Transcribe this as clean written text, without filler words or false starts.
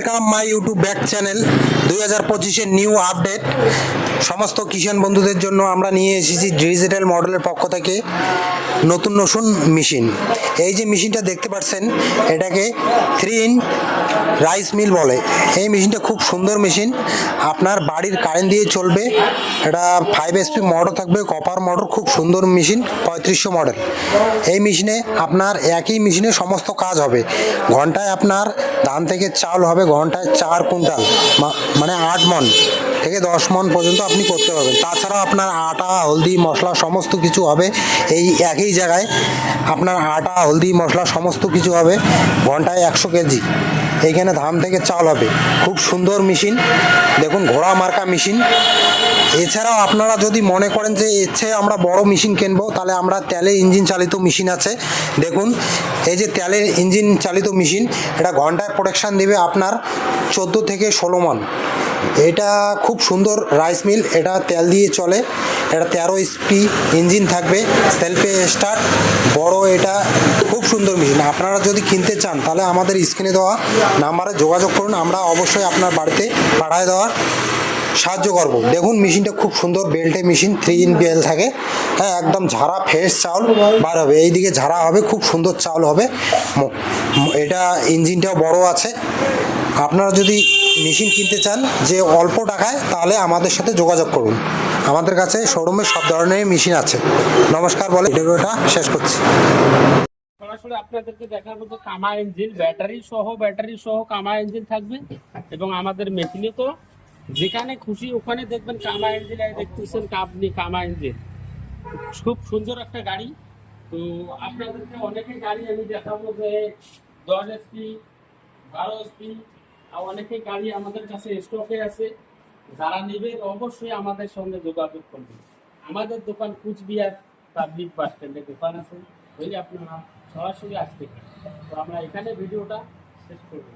Welcome my YouTube back channel 2025-এর new update সমস্ত কিষাণ বন্ধুদের জন্য আমরা নিয়ে এসেছি ডিজিটাল মডেলের পক্ষ থেকে নতুন মেশিন। এই যে মেশিনটা দেখতে পাচ্ছেন এটাকে 3 ইন রাইস মিল বলে। এই মেশিনটা খুব সুন্দর মেশিন, আপনার বাড়ির কারেন্ট দিয়ে চলবে। এটা 5 HP মোটর থাকবে, কপার মোটর, খুব সুন্দর মেশিন, 3500 মডেল। এই মেশিনে আপনার একই মেশিনে সমস্ত কাজ হবে। ঘন্টায় আপনার ধান থেকে চাল হবে ঘন্টায় 4 কুইন্টাল, মানে 8 মণ থেকে 10 মণ পর্যন্ত আপনি করতে পারবেন। তাছাড়াও আপনার আটা, হলদি, মশলা সমস্ত কিছু হবে এই একই জায়গায়। আপনার আটা, হলদি, মশলা সমস্ত কিছু হবে ঘন্টায় 100 কেজি। এইখানে ধান থেকে চাল হবে। খুব সুন্দর মেশিন, দেখুন ঘোড়া মার্কা মেশিন। এছাড়াও আপনারা যদি মনে করেন যে এর চেয়ে আমরা বড় মেশিন কিনবো, তাহলে আমরা তেলের ইঞ্জিন চালিত মেশিন আছে। দেখুন এই যে তেলের ইঞ্জিন চালিত মেশিন, এটা ঘন্টায় প্রোডাকশান দেবে আপনার 14 থেকে 16 মণ। এটা খুব সুন্দর রাইস মিল, এটা তেল দিয়ে চলে। এটা 13 HP ইঞ্জিন থাকবে, সেলফে স্টার্ট, বড়। এটা খুব সুন্দর মেশিন। আপনারা যদি কিনতে চান তাহলে আমাদের স্ক্রিনে দেওয়া নাম্বারে যোগাযোগ করুন, আমরা অবশ্যই আপনার বাড়িতে পাঠিয়ে দেওয়ার সাহায্য করব। দেখুন মেশিনটা খুব সুন্দর, বেল্টে মেশিন, 3 ইন বেল থাকে। হ্যাঁ, একদম ঝাড়া ফ্রেশ চাউল বার হবে, এইদিকে ঝাড়া হবে, খুব সুন্দর চাউল হবে। এটা ইঞ্জিনটাও বড় আছে। আপনারা যদি মেশিন কিনতে চান যে অল্প টাকায়, তাহলে আমাদের সাথে যোগাযোগ করুন। আমাদের কাছে শোরুমে সব ধরনের মেশিন আছে। নমস্কার বলে ভিডিওটা শেষ করছি। সরাসরি আপনাদেরকে দেখাবো যে কামা ইঞ্জিন, ব্যাটারি সহ কামা ইঞ্জিন থাকবে। এবং আমাদের মেশিনে তো যেখানে খুশি ওখানে দেখবেন কামা ইঞ্জিন। দেখতেছেন আপনি কামা ইঞ্জিন, খুব সুন্দর একটা গাড়ি। তো আপনাদেরকে অনেকে গাড়ি আমি দেখাবো যে 10 HP, 12 HP, আর অনেকে গাড়ি আমাদের কাছে স্টকে আছে। যারা নেবে অবশ্যই আমাদের সঙ্গে যোগাযোগ করবে। আমাদের দোকান কুচবিহার পাবলিক বাস স্ট্যান্ডে দোকান আছে, ওই আপনারা সরাসরি আসতে পারেন। তো আমরা এখানে ভিডিওটা শেষ করব।